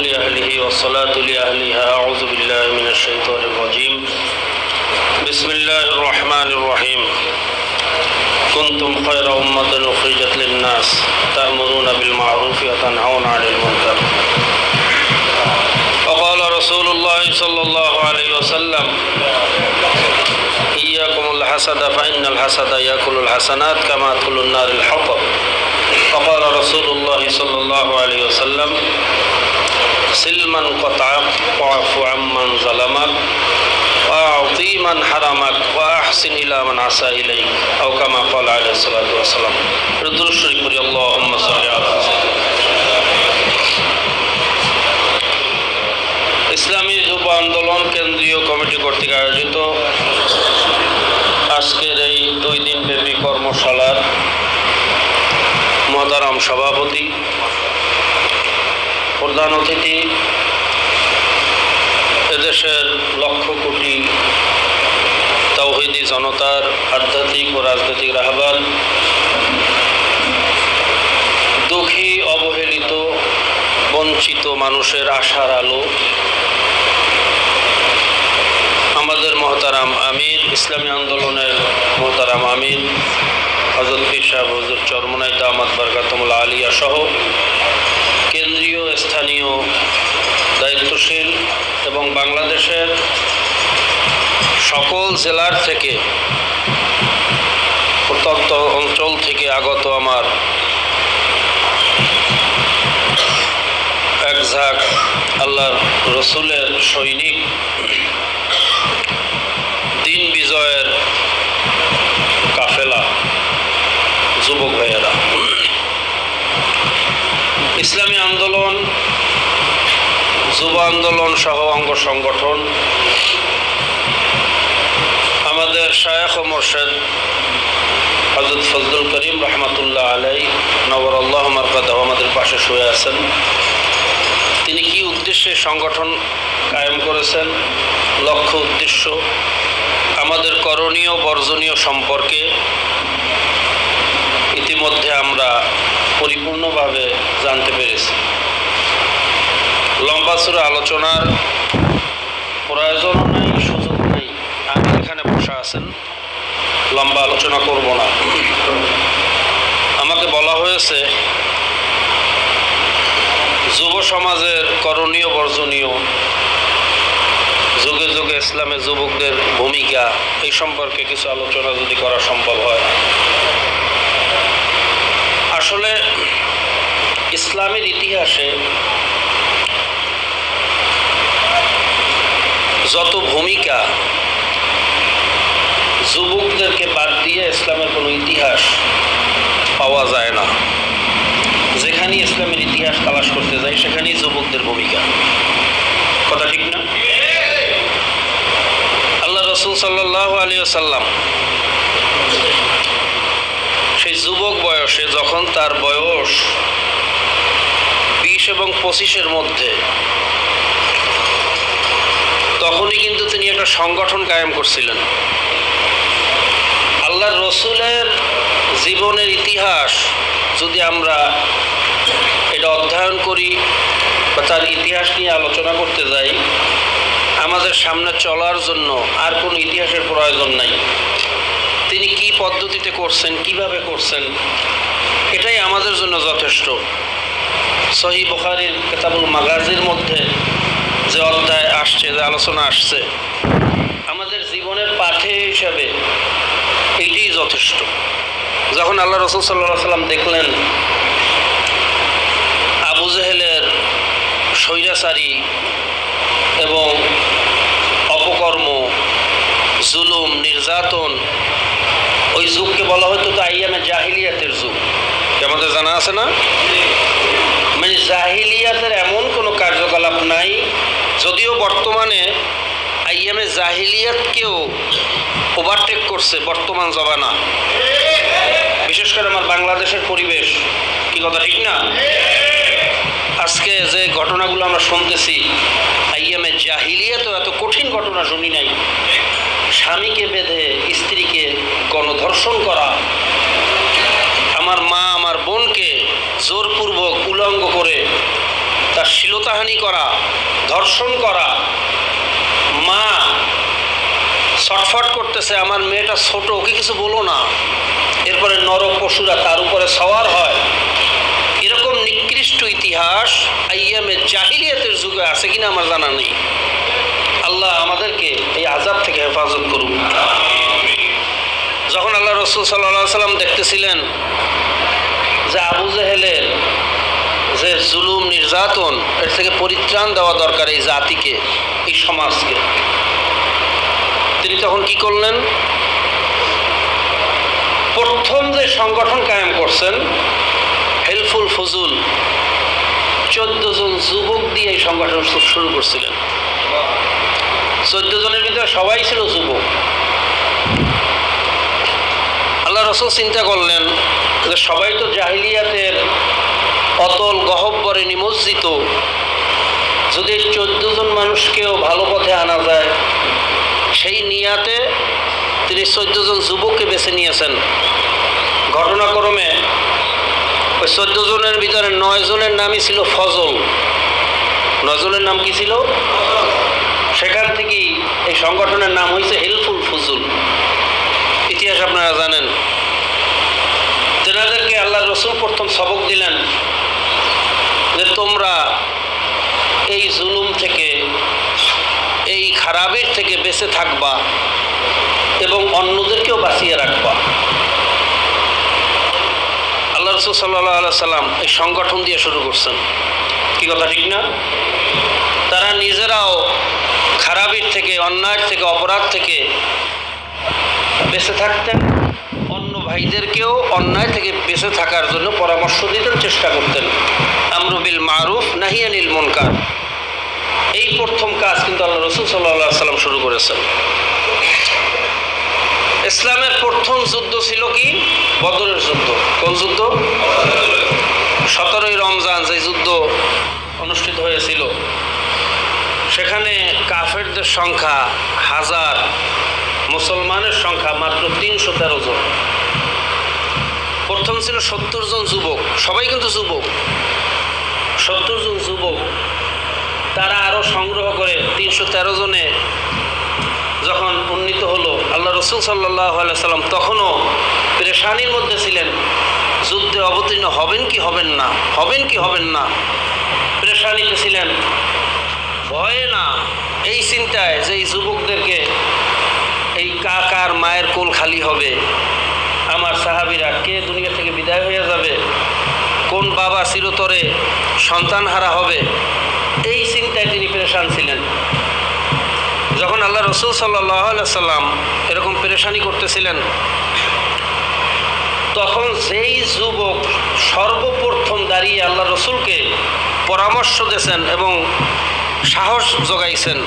لأهله والصلاة لأهلها. أعوذ بالله من الشيطان الرجيم. بسم الله الرحمن الرحيم. كنتم خير أمة أخرجت للناس تأمرون بالمعروف وتنهون عن المنكر. وقال رسول الله صلى الله عليه وسلم: إياكم الحسد فإن الحسد يأكل الحسنات كما تأكل النار الحطب. وقال رسول الله صلى الله عليه وسلم: سل من قطعك واعف عمن ظلمك وأعطي من حرمك وأحسن إلى من عصى إليك أو كما قال عليه الصلاة والسلام. درود شريف পড়ি اللهم صل على ইসলামী যুব আন্দোলন কেন্দ্রীয় কমিটি কর্তৃক আয়োজিত আজকের এই 2 দিনব্যাপী কর্মশালার মহতারাম সভাপতি, প্রধান অতিথি, এদেশের লক্ষ কোটি তাওহীদি জনতার আধ্যাত্মিক ও রাজনৈতিক রাহবার, দুঃখী, অবহেলিত, বঞ্চিত মানুষের আশার আলো আমাদের মহতারাম আমির, ইসলামী আন্দোলনের মহতারাম আমির হযরত পীর সাহেব হুজুর চরমনাই দামাত বারকাতুহুল আলিয়া সহ কেন্দ্রীয়, স্থানীয় দায়িত্বশীল এবং বাংলাদেশের সকল জেলার থেকে, প্রত্যন্ত অঞ্চল থেকে আগত আমার এক ঝাঁক আল্লাহর রসুলের সৈনিক, দিন বিজয়ের কাফেলা, যুবক ভাইয়েরা, ইসলামী আন্দোলন, যুব আন্দোলন সহ অঙ্গ সংগঠন, আমাদের শায়েখ ও মুর্শিদ হযরত ফজলুল করিম রহমাতুল্লাহ আলাইহি নওয়ারাল্লাহু মারকাদাহু আমাদের পাশে শুয়ে আছেন। তিনি কি উদ্দেশ্যে সংগঠন কায়েম করেছেন, লক্ষ্য উদ্দেশ্য, আমাদের করণীয় বর্জনীয় সম্পর্কে ইতিমধ্যে আমরা পরিপূর্ণভাবে জানতে পেরেছি। লম্বা চূড়া আলোচনার প্রয়োজন নেই, সুযোগ নেই। আমি এখানে বসে আছেন, লম্বা আলোচনা করব না। আমাকে বলা হয়েছে যুব সমাজের করণীয় বর্জনীয়, যুগে যুগে ইসলামে যুবকদের ভূমিকা, এই সম্পর্কে কিছু আলোচনা যদি করা সম্ভব হয়। আসলে ইসলামের ইতিহাসে যত ভূমিকা, যুবকদেরকে বাদ দিয়ে ইসলামের কোনো ইতিহাস পাওয়া যায় না। যেখানেই ইসলামের ইতিহাস তালাশ করতে যাই সেখানেই যুবকদের ভূমিকা। কথা ঠিক না? আল্লাহ রাসূল সাল্লাল্লাহু আলাইহি ওয়াসাল্লাম সেই যুবক বয়সে, যখন তার বয়স 20 এবং 25-এর মধ্যে, তখনই কিন্তু তিনি একটা সংগঠন কায়েম করছিলেন। আল্লাহর রসুলের জীবনের ইতিহাস যদি আমরা এটা অধ্যয়ন করি বা তার ইতিহাস নিয়ে আলোচনা করতে যাই, আমাদের সামনে চলার জন্য আর কোনো ইতিহাসের প্রয়োজন নাই। তিনি কি পদ্ধতিতে করছেন, কিভাবে করছেন, এটাই আমাদের জন্য যথেষ্ট। সহিহ বুখারীর কিতাবুল মাগাজির মধ্যে যে অধ্যায় আসছে, যে আলোচনা আসছে, আমাদের জীবনের পাঠে হিসাবে এইটাই যথেষ্ট। যখন আল্লাহ রাসূল সাল্লাল্লাহু আলাইহি ওয়াসাল্লাম দেখলেন আবু জেহেলের স্বৈরাচারী এবং অপকর্ম, জুলুম, নির্যাতন, ওই যুগকে বলা হতো তো আইয়ামে জাহিলিয়াতের যুগ, আমাদের জানা আছে না? মানে জাহিলিয়াতের এমন কোনো কার্যকলাপ নাই, যদিও বর্তমানে আইয়ামে জাহিলিয়াতকেও ওভারটেক করছে বর্তমান জমানা, বিশেষ করে আমার বাংলাদেশের পরিবেশ। কি কথা ঠিক না? আজকে যে ঘটনাগুলো আমরা শুনতেছি, আইয়ামে জাহিলিয়াতেও এত কঠিন ঘটনা শুনি নাই। স্বামীকে বেঁধে স্ত্রীকে গণধর্ষণ করা, আমার মা আমার বোনকে জোরপূর্বক উলঙ্গ করে তার শ্লীলতাহানি করা, ধর্ষণ করা, মা ছটফট করতেছে আমার মেয়েটা ছোট, ওকে কিছু বলো না, এরপরে নর পশুরা তার উপরে সওয়ার হয়, এরকম নিকৃষ্ট ইতিহাস আইয়ামে জাহিলিয়াতের যুগে আছে কিনা আমার জানা নেই। আল্লাহ আমাদেরকে এই আযাব থেকে হেফাজত করুন। যখন আল্লাহ রাসূল সাল্লাল্লাহু আলাইহি সাল্লাম দেখতেছিলেন যে আবু জেহেলের যে জুলুম নির্যাতন, এর থেকে পরিত্রাণ দেওয়া দরকার এই জাতিকে, এই সমাজকে, তিনি তখন কি করলেন? প্রথম যে সংগঠন কায়েম করছেন হেলফুল ফুজুল, 14 জন যুবক দিয়ে এই সংগঠন শুরু করছিলেন। 14 জনের ভিতরে সবাই ছিল যুবক। আল্লাহ রাসূল চিন্তা করলেন যে সবাই তো জাহিলিয়াতের অতল গহ্বরে নিমজ্জিত, যদি 14 জন মানুষকেও ভালো পথে আনা যায়, সেই নিয়াতে তিনি 14 জন যুবককে বেছে নিয়েছেন। ঘটনাক্রমে ওই 14 জনের ভিতরে 9 জনের নামই ছিল ফজল। 9 জনের নাম কি ছিল? সেখান থেকেই এই সংগঠনের নাম হয়েছে হেলফুল ফুজুল। ইতিহাস আপনারা জানেন। তেনাদেরকে আল্লাহ রসুল প্রথম সবক দিলেন যে তোমরা এই জুলুম থেকে, এই খারাপের থেকে বেঁচে থাকবা এবং অন্যদেরকেও বাঁচিয়ে রাখবা। আল্লাহ রসুল সাল্লাল্লাহু আলাইহি সাল্লাম এই সংগঠন দিয়ে শুরু করছেন। কি কথা ঠিক না? তারা নিজেরাও খারাপের থেকে, অন্যায় থেকে, অপরাধ থেকে বেঁচে থাকতেন, অন্য ভাইদেরকেও অন্যায় থেকে বেঁচে থাকার জন্য পরামর্শ দিতেন, চেষ্টা করতেন। আমরু বিল মারুফ নাহি আনিল মুনকার, এই প্রথম কাজ কিন্তু আল্লাহ রসুল সাল্লাল্লাহু আলাইহি সাল্লাম শুরু করেছেন। ইসলামের প্রথম যুদ্ধ ছিল কি? বদরের যুদ্ধ। কোন যুদ্ধ? 17ই রমজান যে যুদ্ধ অনুষ্ঠিত হয়েছিল, সেখানে কাফেরদের সংখ্যা 1000, মুসলমানের সংখ্যা মাত্র 313 জন। প্রথম ছিল 70 জন যুবক, সবাই কিন্তু যুবক, 70 জন যুবক। তারা আরও সংগ্রহ করে 313 জনে যখন উন্নীত হলো, আল্লাহ রসুল সাল্লাল্লাহু আলাইহি সাল্লাম তখনও পেরেশানির মধ্যে ছিলেন। যুদ্ধে অবতীর্ণ হবেন কি হবেন না, হবেন কি হবেন না, পেরেশানিতে ছিলেন। ভয়ে না, এই চিন্তায় যে এই যুবকদেরকে, এই কাকার মায়ের কোল খালি হবে, আমার সাহাবীরা কে দুনিয়া থেকে বিদায় হয়ে যাবে, কোন বাবা চিরতরে সন্তান হারা হবে, এই চিন্তায় তিনি পেরেশান ছিলেন। যখন আল্লাহ রসুল সাল্লাল্লাহু আলাইহি সাল্লাম এরকম পেরেশানি করতেছিলেন, তখন যেই যুবক সর্বপ্রথম দাঁড়িয়ে আল্লাহ রসুলকে পরামর্শ দিয়েছেন এবং সাহস যোগাইছেন,